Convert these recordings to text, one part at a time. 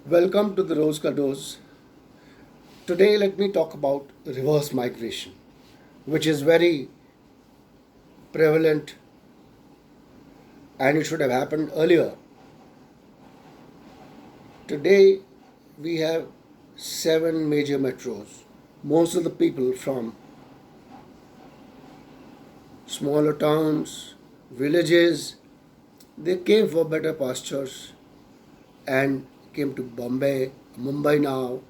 Welcome to the Rose Ka Dose. Today, let me talk about reverse migration, which is very prevalent and it should have happened earlier. Today, we have seven major metros. Most of the people from smaller towns, villages, they came for better pastures and came to Bombay, Mumbai now,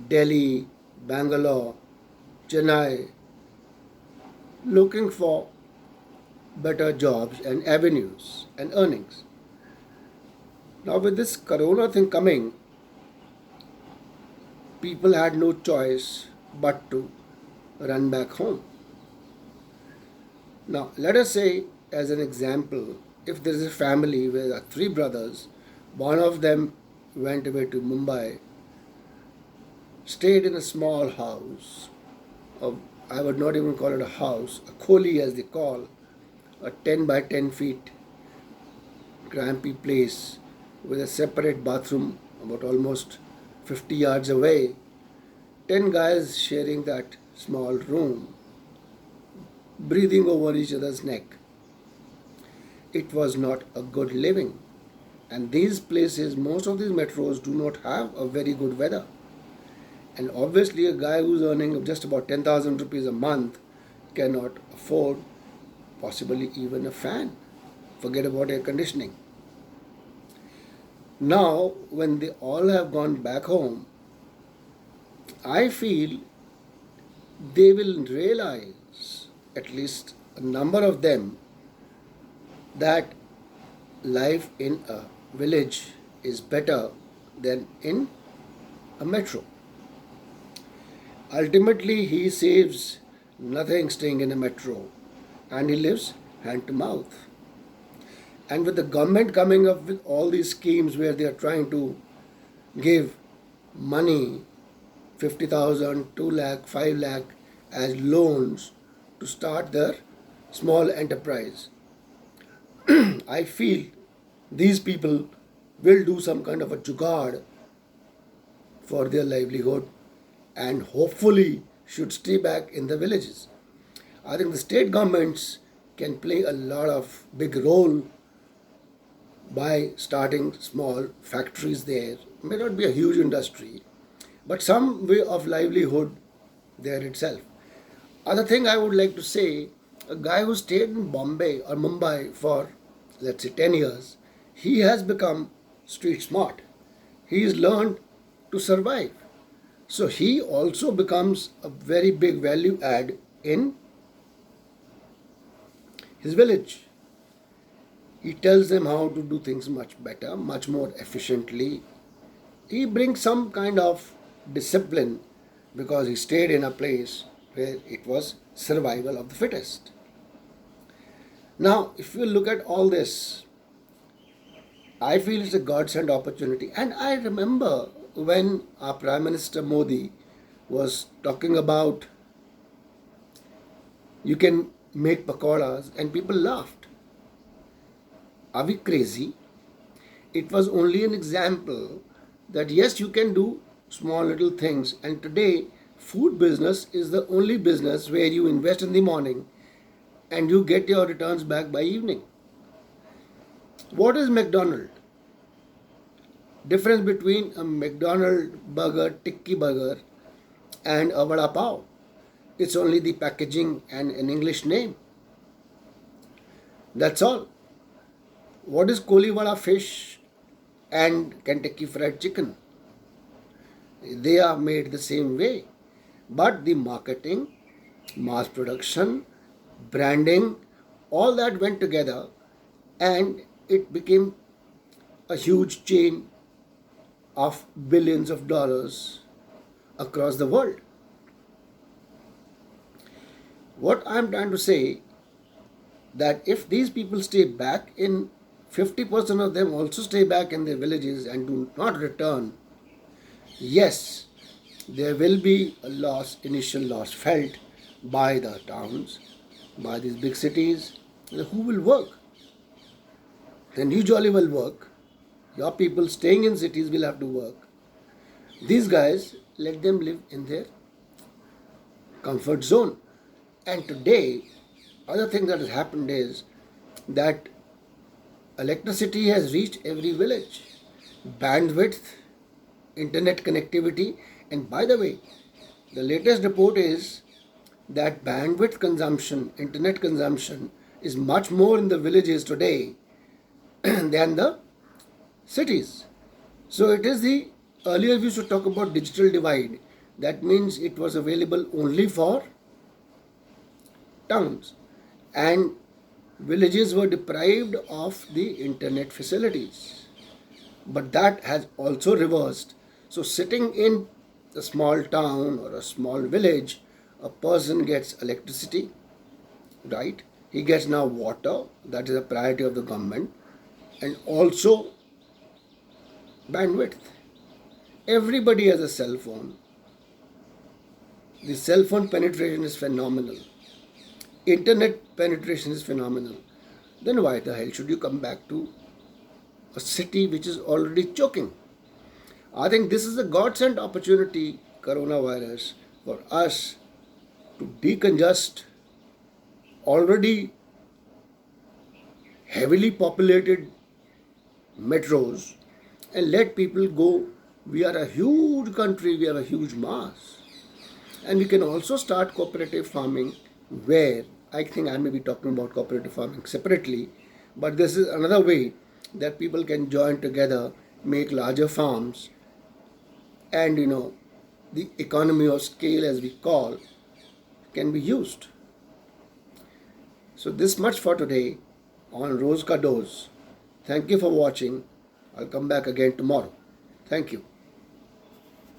Delhi, Bangalore, Chennai, looking for better jobs and avenues and earnings. Now, with this corona thing coming, people had no choice but to run back home. Now, let us say, as an example, if there is a family where there are three brothers, one of them went away to Mumbai, stayed in a small house, of, I would not even call it a house, a kholi as they call, a 10 by 10 feet crampy place with a separate bathroom about almost 50 yards away, 10 guys sharing that small room, breathing over each other's neck. It was not a good living. And these places, most of these metros do not have a very good weather. And obviously, a guy who's earning just about 10,000 rupees a month cannot afford possibly even a fan. Forget about air conditioning. Now, when they all have gone back home, I feel they will realize, at least a number of them, that life in a village is better than in a metro. Ultimately, he saves nothing staying in a metro and he lives hand to mouth. And with the government coming up with all these schemes where they are trying to give money 50,000, 2 lakh, 5 lakh as loans to start their small enterprise, I feel these people will do some kind of a jugaad for their livelihood and hopefully should stay back in the villages. I think the state governments can play a lot of big role by starting small factories there. May not be a huge industry, but some way of livelihood there itself. Other thing I would like to say, a guy who stayed in Bombay or Mumbai for let's say 10 years, he has become street smart. He has learned to survive. So he also becomes a very big value add in his village. He tells them how to do things much better, much more efficiently. He brings some kind of discipline because he stayed in a place where it was survival of the fittest. Now, if you look at all this, I feel it's a godsend opportunity. And I remember when our Prime Minister Modi was talking about you can make pakoras and people laughed. Are we crazy? It was only an example that yes, you can do small little things. And today, food business is the only business where you invest in the morning and you get your returns back by evening. What is McDonald's? Difference between a McDonald's burger, tikki burger, and a vada pav. It's only the packaging and an English name. That's all. What is Koli Vada fish and Kentucky Fried Chicken? They are made the same way. But the marketing, mass production, branding, all that went together and it became a huge chain of billions of dollars across the world. What I'm trying to say that if these people stay back in 50% of them also stay back in their villages and do not return, yes, there will be a loss, initial loss felt by the towns, by these big cities. Who will work? Then you jolly will work. Your people staying in cities will have to work. These guys, let them live in their comfort zone. And today, other thing that has happened is that electricity has reached every village. Bandwidth, internet connectivity, and by the way, the latest report is that bandwidth consumption, internet consumption, is much more in the villages today than the cities. So it is the earlier we used to talk about digital divide. That means it was available only for towns, and villages were deprived of the internet facilities. But that has also reversed. So sitting in a small town or a small village, a person gets electricity, right? He gets now water, that is a priority of the government, and also bandwidth. Everybody has a cell phone. The cell phone penetration is phenomenal. Internet penetration is phenomenal. Then why the hell should you come back to a city which is already choking? I think this is a godsend opportunity, coronavirus, for us to decongest already heavily populated metros and let people go. We are a huge country, we have a huge mass. And we can also start cooperative farming, where I think I may be talking about cooperative farming separately, but this is another way that people can join together, make larger farms, and the economy of scale, as we call, can be used. So this much for today on Rose Ka Dose. Thank you for watching. I'll come back again tomorrow. Thank you.